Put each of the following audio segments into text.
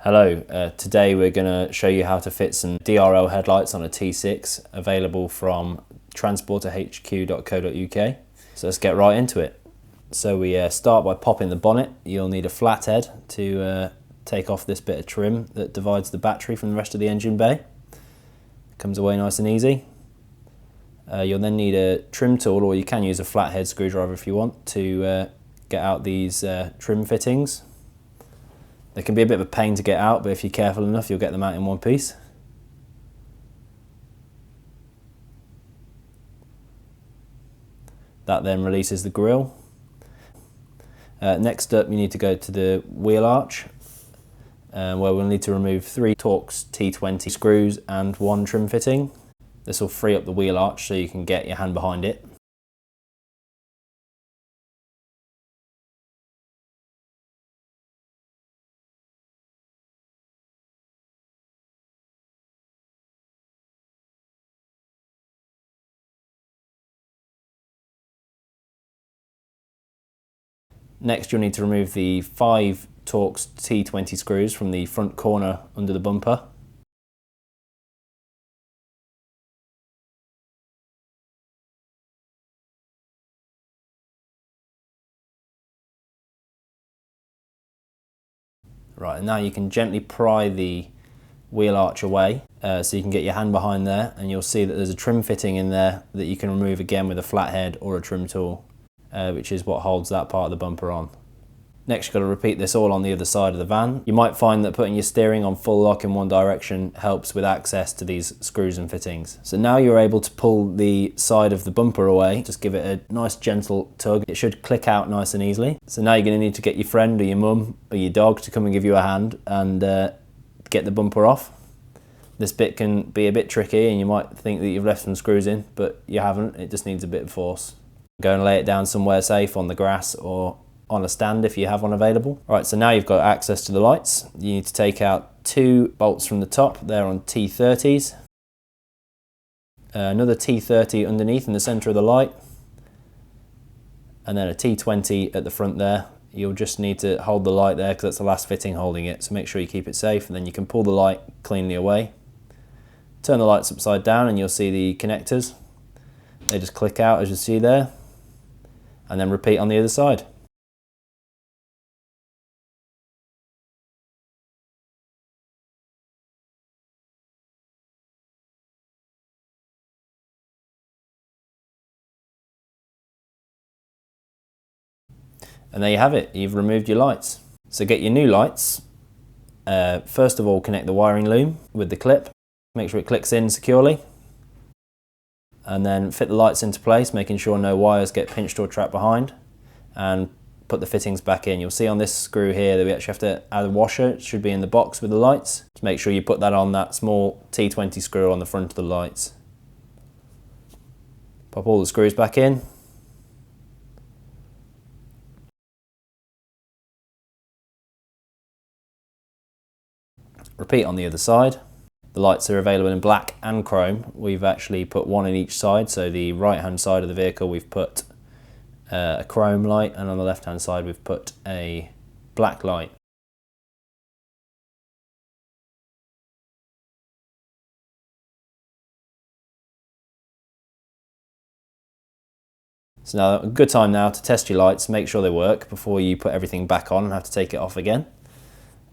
Hello, today we're going to show you how to fit some DRL headlights on a T6 available from transporterhq.co.uk. So let's get right into it. So we start by popping the bonnet. You'll need a flathead to take off this bit of trim that divides the battery from the rest of the engine bay. It comes away nice and easy. You'll then need a trim tool, or you can use a flathead screwdriver if you want, to get out these trim fittings. They can be a bit of a pain to get out, but if you're careful enough, you'll get them out in one piece. That then releases the grille. Next up, you need to go to the wheel arch, where we'll need to remove 3 Torx T20 screws and 1 trim fitting. This will free up the wheel arch so you can get your hand behind it. Next, you'll need to remove the 5 Torx T20 screws from the front corner under the bumper. Right, and now you can gently pry the wheel arch away, so you can get your hand behind there, and you'll see that there's a trim fitting in there that you can remove again with a flathead or a trim tool, which is what holds that part of the bumper on. Next, you've got to repeat this all on the other side of the van. You might find that putting your steering on full lock in one direction helps with access to these screws and fittings. So now you're able to pull the side of the bumper away. Just give it a nice gentle tug. It should click out nice and easily. So now you're going to need to get your friend or your mum or your dog to come and give you a hand and get the bumper off. This bit can be a bit tricky and you might think that you've left some screws in, but you haven't. It just needs a bit of force. Go and lay it down somewhere safe on the grass or on a stand if you have one available. Right, so now you've got access to the lights. You need to take out 2 bolts from the top. They're on T30s. Another T30 underneath in the center of the light. And then a T20 at the front there. You'll just need to hold the light there because that's the last fitting holding it. So make sure you keep it safe, and then you can pull the light cleanly away. Turn the lights upside down and you'll see the connectors. They just click out as you see there. And then repeat on the other side. And there you have it, you've removed your lights. So get your new lights. First of all, connect the wiring loom with the clip. Make sure it clicks in securely. And then fit the lights into place, making sure no wires get pinched or trapped behind. And put the fittings back in. You'll see on this screw here that we actually have to add a washer. It should be in the box with the lights. Just make sure you put that on that small T20 screw on the front of the lights. Pop all the screws back in. Repeat on the other side. The lights are available in black and chrome. We've actually put one in each side, so the right hand side of the vehicle we've put a chrome light, and on the left hand side we've put a black light. So now a good time now to test your lights, make sure they work before you put everything back on and have to take it off again.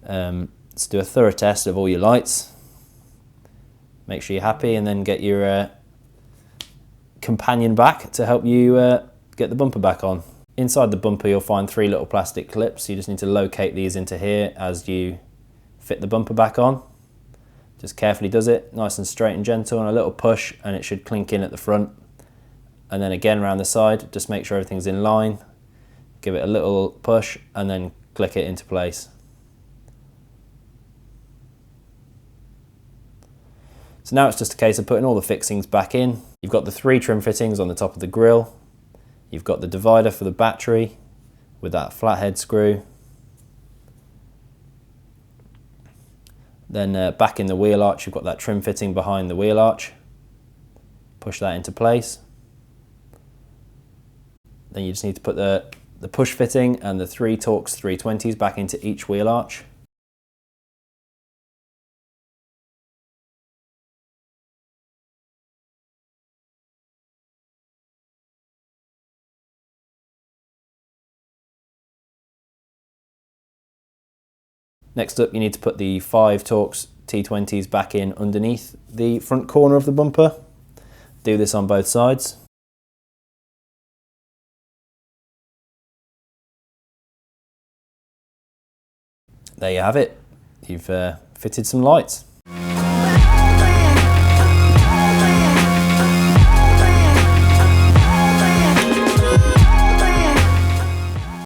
Let's do a thorough test of all your lights. Make sure you're happy, and then get your companion back to help you get the bumper back on. Inside the bumper you'll find 3 little plastic clips. You just need to locate these into here as you fit the bumper back on. Just carefully does it, nice and straight and gentle, and a little push and it should clink in at the front. And then again around the side, just make sure everything's in line. Give it a little push and then click it into place. So now it's just a case of putting all the fixings back in. You've got the 3 trim fittings on the top of the grille. You've got the divider for the battery with that flathead screw. Then back in the wheel arch, you've got that trim fitting behind the wheel arch. Push that into place. Then you just need to put the push fitting and the 3 Torx 320s back into each wheel arch. Next up, you need to put the 5 Torx T20s back in underneath the front corner of the bumper. Do this on both sides. There you have it. You've fitted some lights.